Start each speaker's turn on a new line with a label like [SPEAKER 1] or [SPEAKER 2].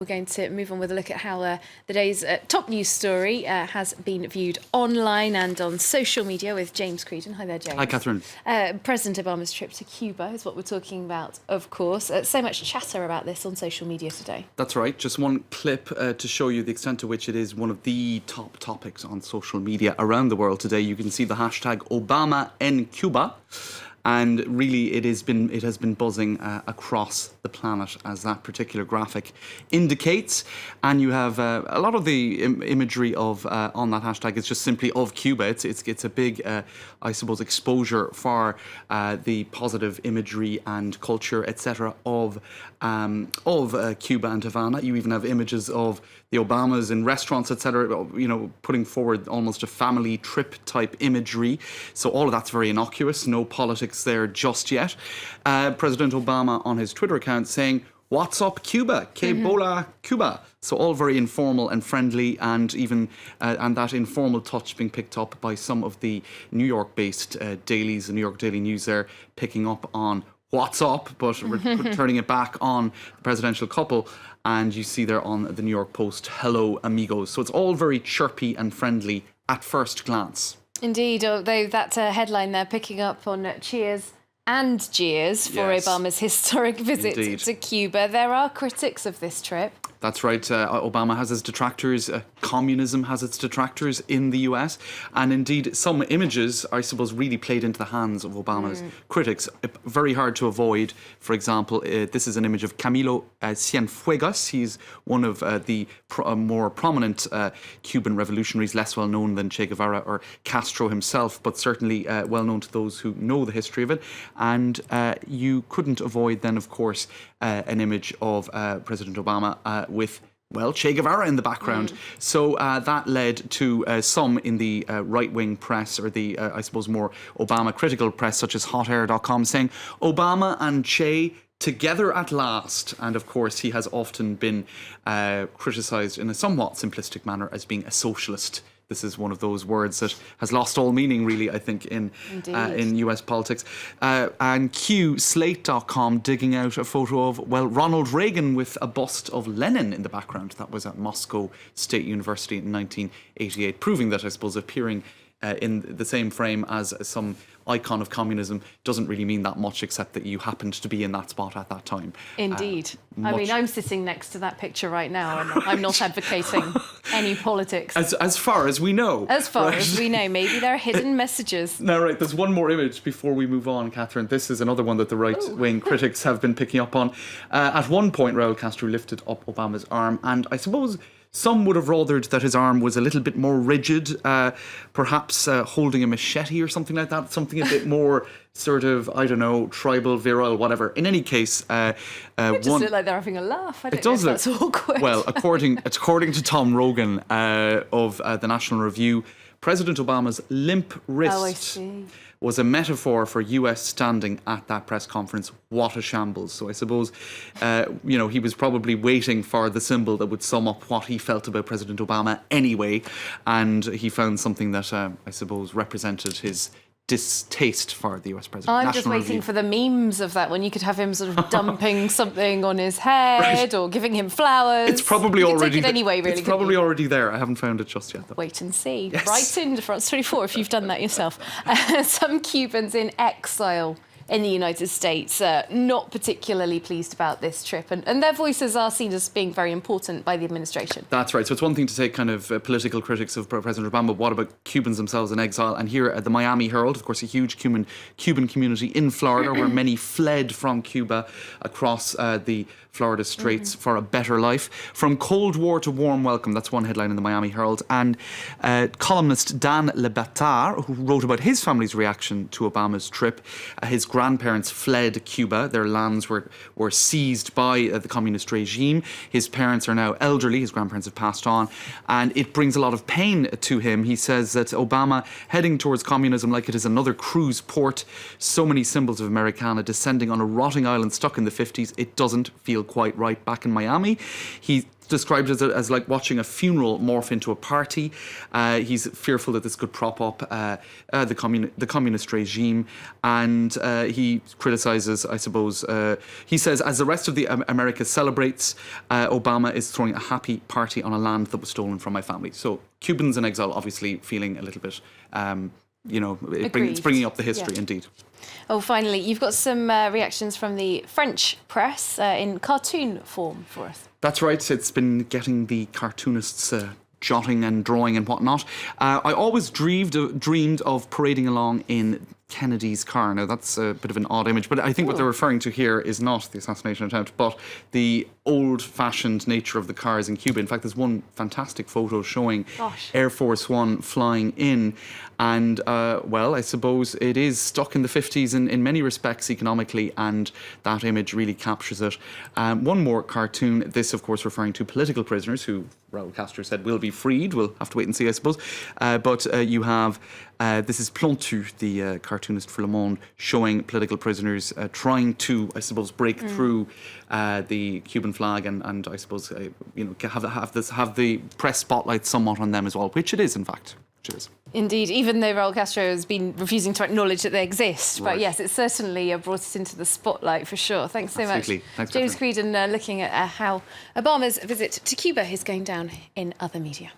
[SPEAKER 1] We're going to move on with a look at how the day's top news story has been viewed online and on social media with James Creedon. Hi there, James.
[SPEAKER 2] Hi, Catherine.
[SPEAKER 1] President Obama's trip to Cuba is what we're talking about, of course. So much chatter about this on social media today.
[SPEAKER 2] That's right. Just one clip to show you the extent to which it is one of the top topics on social media around the world today. You can see the hashtag Obama en Cuba. And really, it has been buzzing across the planet, as that particular graphic indicates. And you have a lot of the imagery of on that hashtag is just simply of Cuba. It's a big, I suppose, exposure for the positive imagery and culture, etc. of Cuba and Havana. You even have images of the Obamas in restaurants, etc. You know, putting forward almost a family trip type imagery. So all of that's very innocuous. No politics there just yet. President Obama on his Twitter account saying, "What's up, Cuba? Que bola, Cuba?" So all very informal and friendly, and even and that informal touch being picked up by some of the New York-based dailies, the New York Daily News there, picking up on what's up, but turning it back on the presidential couple. And you see there on the New York Post, "Hello, amigos." So it's all very chirpy and friendly at first glance.
[SPEAKER 1] Indeed, although that headline there picking up on cheers and jeers for Obama's historic visit to Cuba. There are critics of this trip.
[SPEAKER 2] That's right. Obama has his detractors. Communism has its detractors in the US. And indeed, some images, I suppose, really played into the hands of Obama's critics. Very hard to avoid. For example, this is an image of Camilo Cienfuegos. He's one of the more prominent Cuban revolutionaries, less well known than Che Guevara or Castro himself, but certainly well known to those who know the history of it. And you couldn't avoid then, of course, an image of President Obama with, well, Che Guevara in the background. So that led to some in the right-wing press, or the, I suppose, more Obama-critical press, such as hotair.com, saying, "Obama and Che together at last." And of course, he has often been criticised in a somewhat simplistic manner as being a socialist. This is one of those words that has lost all meaning, really, I think, in US politics. And Slate.com digging out a photo of, well, Ronald Reagan with a bust of Lenin in the background. That was at Moscow State University in 1988, proving that, I suppose, appearing in the same frame as some icon of communism doesn't really mean that much, except that you happened to be in that spot at that time.
[SPEAKER 1] Indeed. I mean, I'm sitting next to that picture right now, and I'm not advocating any politics.
[SPEAKER 2] As far as we know.
[SPEAKER 1] As far as we know. Maybe there are hidden messages.
[SPEAKER 2] Now, right, there's one more image before we move on, Catherine. This is another one that the right-wing critics have been picking up on. At one point, Raul Castro lifted up Obama's arm, and I suppose some would have rathered that his arm was a little bit more rigid, perhaps holding a machete or something like that, something a bit more sort of, I don't know, tribal, virile, whatever. In any case,
[SPEAKER 1] it just look like they're having a laugh. I don't know if that's awkward.
[SPEAKER 2] Well, according to Tom Rogan of the National Review, President Obama's limp wrist was a metaphor for US standing at that press conference. What a shambles. So I suppose, he was probably waiting for the symbol that would sum up what he felt about President Obama anyway. And he found something that, I suppose, represented his distaste for the US president.
[SPEAKER 1] I'm just waiting for the memes of that, when you could have him sort of dumping something on his head or giving him flowers.
[SPEAKER 2] It's probably already
[SPEAKER 1] anyway, really.
[SPEAKER 2] It's probably already there. I haven't found it just yet, though.
[SPEAKER 1] Wait and see.
[SPEAKER 2] Yes.
[SPEAKER 1] Write into France 24 if you've done that yourself. Some Cubans in exile in the United States not particularly pleased about this trip, and their voices are seen as being very important by the administration.
[SPEAKER 2] That's right. So it's one thing to take kind of political critics of President Obama, but what about Cubans themselves in exile? And here at the Miami Herald, of course, a huge Cuban community in Florida, where many fled from Cuba across the Florida Straits for a better life. From Cold War to warm welcome, that's one headline in the Miami Herald. And columnist Dan Le Batard, who wrote about his family's reaction to Obama's trip, his grandparents fled Cuba. Their lands were seized by the communist regime. His parents are now elderly. His grandparents have passed on. And it brings a lot of pain to him. He says that Obama heading towards communism like it is another cruise port. So many symbols of Americana descending on a rotting island stuck in the 50s. It doesn't feel feel quite right back in Miami. He described it as like watching a funeral morph into a party. He's fearful that this could prop up the communist regime, and he criticises, I suppose, he says, as the rest of the America celebrates, Obama is throwing a happy party on a land that was stolen from my family. So Cubans in exile obviously feeling a little bit, it's bringing up the history, indeed.
[SPEAKER 1] Oh, finally, you've got some reactions from the French press in cartoon form for us.
[SPEAKER 2] That's right. It's been getting the cartoonists jotting and drawing and whatnot. I always dreamed of parading along in Kennedy's car. Now, that's a bit of an odd image, but I think what they're referring to here is not the assassination attempt, but the old-fashioned nature of the cars in Cuba. In fact, there's one fantastic photo showing Air Force One flying in, and, I suppose it is stuck in the 50s in many respects economically, and that image really captures it. One more cartoon, this, of course, referring to political prisoners who Raul Castro said will be freed. We'll have to wait and see, I suppose. But you have, this is Plantu, the cartoonist for Le Monde, showing political prisoners trying to, I suppose, break through the Cuban flag and I suppose, have the press spotlight somewhat on them as well, which it is, in fact. Which it is.
[SPEAKER 1] Indeed, even though Raul Castro has been refusing to acknowledge that they exist.
[SPEAKER 2] Right.
[SPEAKER 1] But yes, it certainly brought it into the spotlight for sure. Thanks so
[SPEAKER 2] Absolutely.
[SPEAKER 1] much.
[SPEAKER 2] Thanks,
[SPEAKER 1] James
[SPEAKER 2] Catherine.
[SPEAKER 1] Creedon looking at how Obama's visit to Cuba is going down in other media.